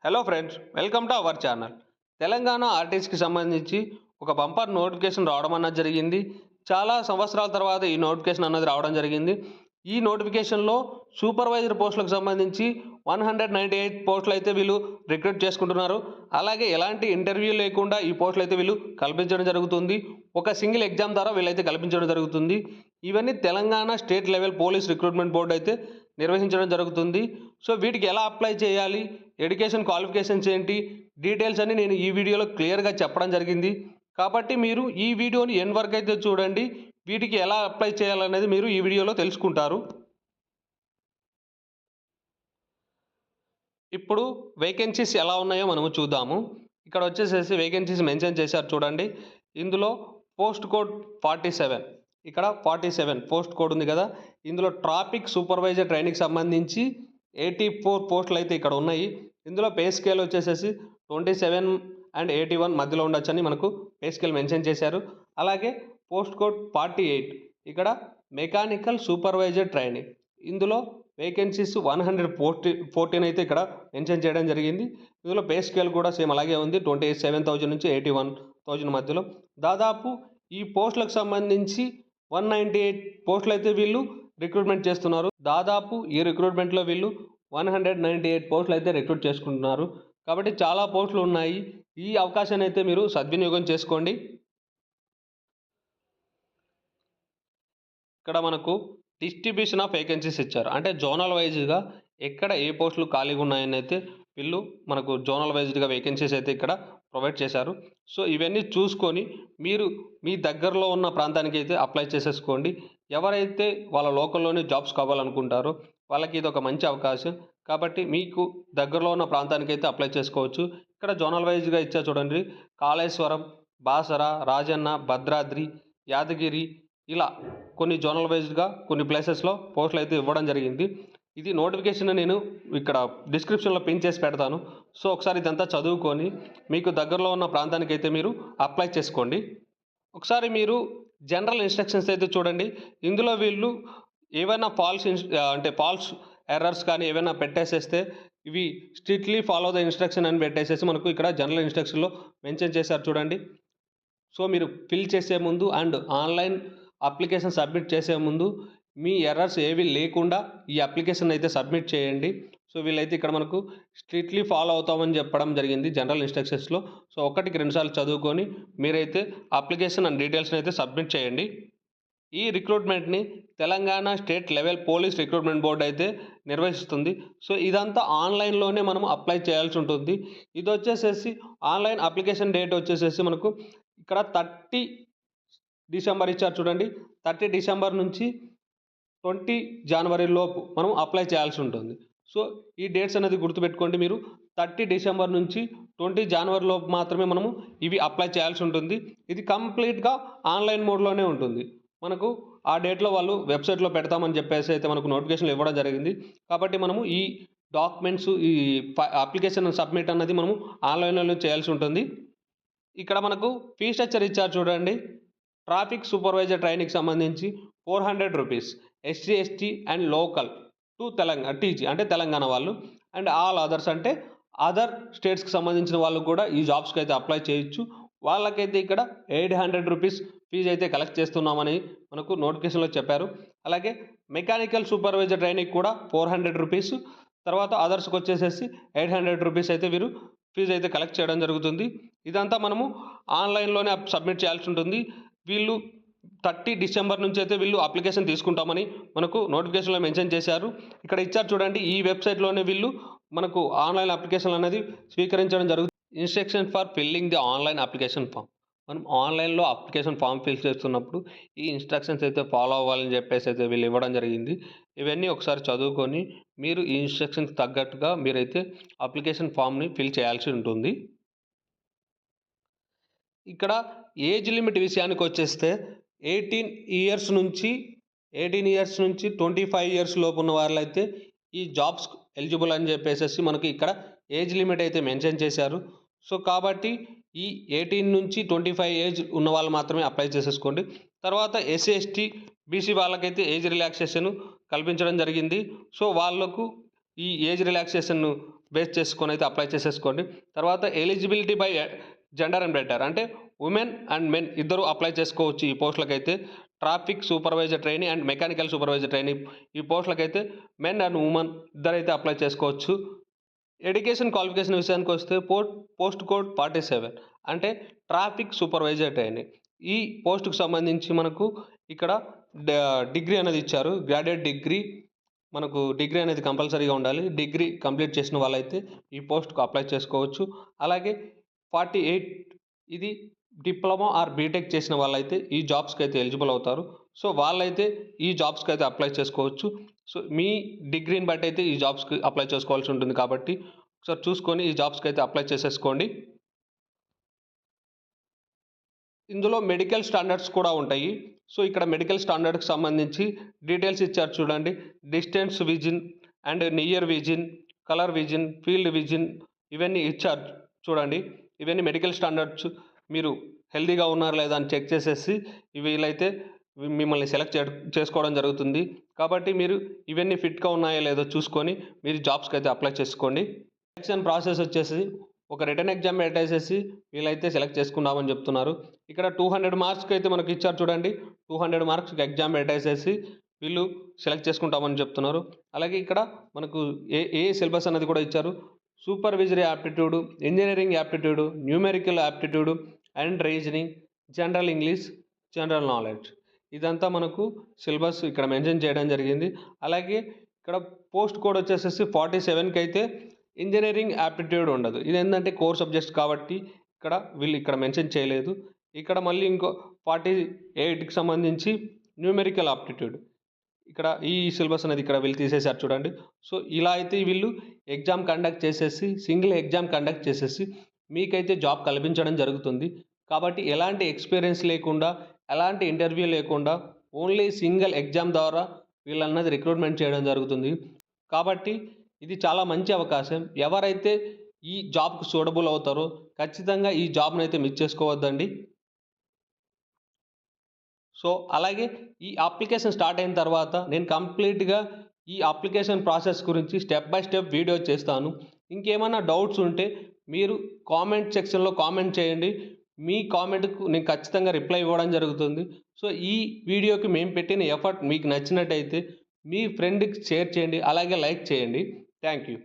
Hello friends, welcome to our channel. Telangana ఆర్టీసీకి సంబంధించి ఒక బంపర్ నోటిఫికేషన్ రావడం అన్నది జరిగింది. చాలా సంవత్సరాల తర్వాత ఈ నోటిఫికేషన్ అన్నది రావడం జరిగింది. ఈ నోటిఫికేషన్‌లో సూపర్వైజర్ పోస్టులకు సంబంధించి 198 పోస్టులు అయితే వీళ్ళు రిక్రూట్ చేసుకుంటున్నారు. అలాగే ఎలాంటి ఇంటర్వ్యూ లేకుండా ఈ పోస్టులు అయితే వీళ్ళు కల్పించడం జరుగుతుంది. ఒక సింగిల్ ఎగ్జామ్ ద్వారా వీళ్ళైతే కల్పించడం జరుగుతుంది. ఇవన్నీ Telangana state level police recruitment board అయితే నిర్వహించడం జరుగుతుంది. సో వీటికి ఎలా అప్లై చేయాలి, ఎడ్యుకేషన్ క్వాలిఫికేషన్స్ ఏంటి, డీటెయిల్స్ అన్ని నేను ఈ వీడియోలో క్లియర్‌గా చెప్పడం జరిగింది. కాబట్టి మీరు ఈ వీడియోని ఎండ్ వరకు అయితే చూడండి. వీటికి ఎలా అప్లై చేయాలనేది మీరు ఈ వీడియోలో తెలుసుకుంటారు. ఇప్పుడు వేకెన్సీస్ ఎలా ఉన్నాయో మనము చూద్దాము. ఇక్కడ వచ్చేసేసి వేకెన్సీస్ మెన్షన్ చేశారు చూడండి. ఇందులో పోస్ట్ కోడ్ 47, ఇక్కడ 47 పోస్ట్ కోడ్ ఉంది కదా. ఇందులో ట్రాఫిక్ సూపర్వైజర్ ట్రైనింగ్‌కి సంబంధించి 84 పోస్టులు అయితే ఇక్కడ ఉన్నాయి. ఇందులో పే స్కేల్ వచ్చేసేసి 27 అండ్ 81 మధ్యలో ఉండొచ్చని మనకు పే స్కేల్ మెన్షన్ చేశారు. అలాగే పోస్ట్ కోడ్ 48, ఇక్కడ మెకానికల్ సూపర్వైజర్ ట్రైనింగ్. ఇందులో వేకెన్సీస్ 114 అయితే ఇక్కడ మెన్షన్ చేయడం జరిగింది. ఇందులో పే స్కేల్ కూడా సేమ్ అలాగే ఉంది. 27,000 నుంచి 81,000 మధ్యలో. దాదాపు ఈ పోస్టులకు సంబంధించి 198 పోస్టులు అయితే వీళ్ళు రిక్రూట్మెంట్ చేస్తున్నారు. దాదాపు ఈ రిక్రూట్మెంట్లో వీళ్ళు 198 పోస్టులు అయితే రిక్రూట్ చేసుకుంటున్నారు. కాబట్టి చాలా పోస్టులు ఉన్నాయి. ఈ అవకాశాన్ని అయితే మీరు సద్వినియోగం చేసుకోండి. ఇక్కడ మనకు డిస్ట్రిబ్యూషన్ ఆఫ్ వేకెన్సీస్ ఇచ్చారు. అంటే జోనల్ వైజ్‌గా ఎక్కడ ఏ పోస్టులు ఖాళీగా ఉన్నాయని అయితే వీళ్ళు మనకు జోనల్ వైజ్‌గా వేకెన్సీస్ అయితే ఇక్కడ ప్రొవైడ్ చేశారు. సో ఇవన్నీ చూసుకొని మీరు మీ దగ్గరలో ఉన్న ప్రాంతానికి అయితే అప్లై చేసేసుకోండి. ఎవరైతే వాళ్ళ లోకల్‌లోనే జాబ్స్ కావాలనుకుంటారో వాళ్ళకి ఇది ఒక మంచి అవకాశం. కాబట్టి మీకు దగ్గరలో ఉన్న ప్రాంతానికి అయితే అప్లై చేసుకోవచ్చు. ఇక్కడ జోనల్ వైజ్‌గా ఇచ్చారు చూడండి. కాళేశ్వరం, బాసర, రాజన్న, భద్రాద్రి, యాదగిరి ఇలా కొన్ని జోనల్ వైజ్‌గా కొన్ని ప్లేసెస్‌లో పోస్టులు అయితే ఇవ్వడం జరిగింది. ఇది నోటిఫికేషన్ నేను ఇక్కడ డిస్క్రిప్షన్‌లో పిన్ చేసి పెడతాను. సో ఒకసారి ఇదంతా చదువుకొని మీకు దగ్గరలో ఉన్న ప్రాంతానికి అయితే మీరు అప్లై చేసుకోండి. ఒకసారి మీరు జనరల్ ఇన్స్ట్రక్షన్స్ అయితే చూడండి. ఇందులో వీళ్ళు ఏవైనా ఫాల్స్ ఎర్రర్స్ కానీ ఏవైనా పెట్టేసేస్తే ఇవి స్ట్రిక్ట్‌లీ ఫాలో ద ఇన్స్ట్రక్షన్ అని పెట్టేసేసి మనకు ఇక్కడ జనరల్ ఇన్స్ట్రక్షన్‌లో మెన్షన్ చేశారు చూడండి. సో మీరు ఫిల్ చేసే ముందు అండ్ ఆన్లైన్ అప్లికేషన్ సబ్మిట్ చేసే ముందు మీ ఎర్రర్స్ ఏవి లేకుండా ఈ అప్లికేషన్ అయితే సబ్మిట్ చేయండి. సో వీళ్ళైతే ఇక్కడ మనకు స్ట్రిక్ట్‌లీ ఫాలో అవుతామని చెప్పడం జరిగింది జనరల్ ఇన్స్ట్రక్షన్స్‌లో. సో ఒకటికి 2 సార్లు చదువుకొని మీరైతే అప్లికేషన్ అండ్ డీటెయిల్స్‌ని అయితే సబ్మిట్ చేయండి. ఈ రిక్రూట్మెంట్‌ని Telangana state level police recruitment board అయితే నిర్వహిస్తుంది. సో ఇదంతా ఆన్లైన్‌లోనే మనం అప్లై చేయాల్సి ఉంటుంది. ఇదొచ్చేసేసి ఆన్లైన్ అప్లికేషన్ డేట్ వచ్చేసేసి మనకు ఇక్కడ 30 డిసెంబర్ ఇచ్చారు చూడండి. 30 డిసెంబర్ నుంచి 20 జనవరి లోపు మనం అప్లై చేయాల్సి ఉంటుంది. సో ఈ డేట్స్ అనేది గుర్తుపెట్టుకోండి మీరు. 30 డిసెంబర్ నుంచి 20 జనవరి లోపు మాత్రమే మనము ఇవి అప్లై చేయాల్సి ఉంటుంది. ఇది కంప్లీట్‌గా ఆన్లైన్ మోడ్‌లోనే ఉంటుంది. మనకు ఆ డేట్‌లో వాళ్ళు వెబ్‌సైట్‌లో పెడతామని చెప్పేసి అయితే మనకు నోటిఫికేషన్‌లు ఇవ్వడం జరిగింది. కాబట్టి మనము ఈ డాక్యుమెంట్స్ ఈ అప్లికేషన్ సబ్మిట్ అన్నది మనము ఆన్లైన్‌లోనే చేయాల్సి ఉంటుంది. ఇక్కడ మనకు ఫీ స్ట్రక్చర్ ఇచ్చారు చూడండి. ట్రాఫిక్ సూపర్వైజర్ ట్రైనింగ్‌కి సంబంధించి ₹400, SC, ST and local to TG అంటే తెలంగాణ వాళ్ళు అండ్ ఆల్ అదర్స్ అంటే అదర్ స్టేట్స్‌కి సంబంధించిన వాళ్ళు కూడా ఈ జాబ్స్‌కి అయితే అప్లై చేయొచ్చు. వాళ్ళకైతే ఇక్కడ ₹800 ఫీజ్ అయితే కలెక్ట్ చేస్తున్నామని మనకు నోటిఫికేషన్‌లో చెప్పారు. అలాగే మెకానికల్ సూపర్వైజర్ ట్రైనింగ్ కూడా ₹400, తర్వాత అదర్స్‌కి వచ్చేసేసి ₹800 అయితే వీరు ఫీజ్ అయితే కలెక్ట్ చేయడం జరుగుతుంది. ఇదంతా మనము ఆన్లైన్‌లోనే సబ్మిట్ చేయాల్సి ఉంటుంది. వీళ్ళు 30 డిసెంబర్ నుంచి అయితే వీళ్ళు అప్లికేషన్ తీసుకుంటామని మనకు నోటిఫికేషన్‌లో మెన్షన్ చేశారు. ఇక్కడ ఇచ్చారు చూడండి. ఈ వెబ్‌సైట్‌లోనే వీళ్ళు మనకు ఆన్లైన్ అప్లికేషన్లు అనేది స్వీకరించడం జరుగుతుంది. Instruction for filling the online application form. మనం ఆన్లైన్‌లో అప్లికేషన్ ఫామ్ ఫిల్ చేస్తున్నప్పుడు ఈ ఇన్‌స్ట్రక్షన్స్ అయితే ఫాలో అవ్వాలని చెప్పేసి అయితే వీళ్ళు ఇవ్వడం జరిగింది. ఇవన్నీ ఒకసారి చదువుకొని మీరు ఈ ఇన్‌స్ట్రక్షన్స్‌కి తగ్గట్టుగా మీరైతే అప్లికేషన్ ఫామ్‌ని ఫిల్ చేయాల్సి ఉంటుంది. ఇక్కడ ఏజ్ లిమిట్ విషయానికి వచ్చేస్తే 18 ఇయర్స్ నుంచి 25 ఇయర్స్ లోపు ఉన్న వాళ్ళైతే ఈ జాబ్స్ ఎలిజిబుల్ అని చెప్పేసేసి మనకి ఇక్కడ ఏజ్ లిమిట్ అయితే మెన్షన్ చేశారు. సో కాబట్టి ఈ 18 నుంచి 25 ఏజ్ ఉన్న వాళ్ళు మాత్రమే అప్లై చేసేసుకోండి. తర్వాత ఎస్సీ, ఎస్టీ, బీసీ వాళ్ళకైతే ఏజ్ రిలాక్సేషన్ కల్పించడం జరిగింది. సో వాళ్ళకు ఈ ఏజ్ రిలాక్సేషన్ బేస్ చేసుకొని అయితే అప్లై చేసేసుకోండి. తర్వాత eligibility by gender and gender అంటే ఉమెన్ అండ్ మెన్ ఇద్దరు అప్లై చేసుకోవచ్చు ఈ పోస్టులకైతే. Traffic supervisor trainee and mechanical supervisor trainee ఈ పోస్టులకైతే మెన్ అండ్ ఉమెన్ ఇద్దరైతే అప్లై చేసుకోవచ్చు. ఎడ్యుకేషన్ క్వాలిఫికేషన్ విషయానికొస్తే పోస్ట్ కోడ్ 47 అంటే ట్రాఫిక్ సూపర్వైజర్ ట్రైనీ. ఈ పోస్ట్‌కి సంబంధించి మనకు ఇక్కడ డిగ్రీ అనేది ఇచ్చారు. గ్రాడ్యుయేట్ డిగ్రీ మనకు డిగ్రీ అనేది కంపల్సరీగా ఉండాలి. డిగ్రీ కంప్లీట్ చేసిన వాళ్ళైతే ఈ పోస్ట్‌కు అప్లై చేసుకోవచ్చు. అలాగే 48 ఇది డిప్లొమా ఆర్ బీటెక్ చేసిన వాళ్ళైతే ఈ జాబ్స్‌కైతే ఎలిజిబుల్ అవుతారు. సో, వాళ్ళైతే ఈ జాబ్స్‌కైతే అప్లై చేసుకోవచ్చు. సో, మీ డిగ్రీని బట్టి అయితే ఈ జాబ్స్‌కి అప్లై చేసుకోవాల్సి ఉంటుంది కాబట్టి ఒకసారి చూసుకొని ఈ జాబ్స్‌కైతే అప్లై చేసేసుకోండి. ఇందులో మెడికల్ స్టాండర్డ్స్ కూడా ఉంటాయి. సో, ఇక్కడ మెడికల్ స్టాండర్డ్‌కి సంబంధించి డీటెయిల్స్ ఇచ్చారు చూడండి. Distance vision and near vision, colour vision, field vision ఇవన్నీ ఇచ్చారు చూడండి. ఇవన్నీ మెడికల్ స్టాండర్డ్స్. మీరు హెల్తీగా ఉన్నారా లేదా అని చెక్ చేసేసి వీళ్ళైతే మిమ్మల్ని సెలెక్ట్ చేసుకోవడం జరుగుతుంది. కాబట్టి మీరు ఇవన్నీ ఫిట్‌గా ఉన్నాయో లేదో చూసుకొని మీరు జాబ్స్‌కైతే అప్లై చేసుకోండి. సెలక్షన్ ప్రాసెస్ వచ్చేసి ఒక రిటన్ ఎగ్జామ్ పెట్టేసేసి వీళ్ళైతే సెలెక్ట్ చేసుకున్నామని చెప్తున్నారు. ఇక్కడ 200 మార్క్స్‌కి అయితే మనకి ఇచ్చారు చూడండి. 200 మార్క్స్‌కి ఎగ్జామ్ పెట్టేసేసి వీళ్ళు సెలెక్ట్ చేసుకుంటామని చెప్తున్నారు. అలాగే ఇక్కడ మనకు ఏ సిలబస్ అనేది కూడా ఇచ్చారు. Supervisory aptitude, engineering aptitude, numerical aptitude and reasoning, general English, general knowledge ఇదంతా మనకు సిలబస్ ఇక్కడ మెన్షన్ చేయడం జరిగింది. అలాగే ఇక్కడ పోస్ట్ కోడ్ వచ్చేసేసి 47కి అయితే ఇంజినీరింగ్ యాప్టిట్యూడ్ ఉండదు. ఇదేంటంటే కోర్ సబ్జెక్ట్స్ కాబట్టి వీళ్ళు ఇక్కడ మెన్షన్ చేయలేదు. ఇక్కడ మళ్ళీ ఇంకో 48కి సంబంధించి న్యూమెరికల్ ఆప్టిట్యూడ్ ఇక్కడ ఈ సిలబస్ అనేది ఇక్కడ వీళ్ళు తీసేశారు చూడండి. సో, ఇలా అయితే వీళ్ళు ఎగ్జామ్ కండక్ట్ చేసేసి సింగిల్ ఎగ్జామ్ కండక్ట్ చేసేసి మీకైతే జాబ్ కల్పించడం జరుగుతుంది. కాబట్టి ఎలాంటి ఎక్స్‌పీరియన్స్ లేకుండా, ఎలాంటి ఇంటర్వ్యూ లేకుండా ఓన్లీ సింగిల్ ఎగ్జామ్ ద్వారా వీళ్ళన్నది రిక్రూట్‌మెంట్ చేయడం జరుగుతుంది. కాబట్టి ఇది చాలా మంచి అవకాశం. ఎవరైతే ఈ జాబ్‌కి సూటబుల్ అవుతారో ఖచ్చితంగా ఈ జాబ్‌నైతే మిస్ చేసుకోవద్దండి. సో, అలాగే ఈ అప్లికేషన్ స్టార్ట్ అయిన తర్వాత నేను కంప్లీట్‌గా ఈ అప్లికేషన్ ప్రాసెస్ గురించి స్టెప్ బై స్టెప్ వీడియో చేస్తాను. ఇంకేమన్నా డౌట్స్ ఉంటే మీరు కామెంట్ సెక్షన్‌లో కామెంట్ చేయండి. మీ కామెంట్‌కు నేను ఖచ్చితంగా రిప్లై ఇవ్వడం జరుగుతుంది. సో, ఈ వీడియోకి మేము పెట్టిన ఎఫర్ట్ మీకు నచ్చినట్టయితే మీ ఫ్రెండ్‌కి షేర్ చేయండి. అలాగే లైక్ చేయండి. Thank you.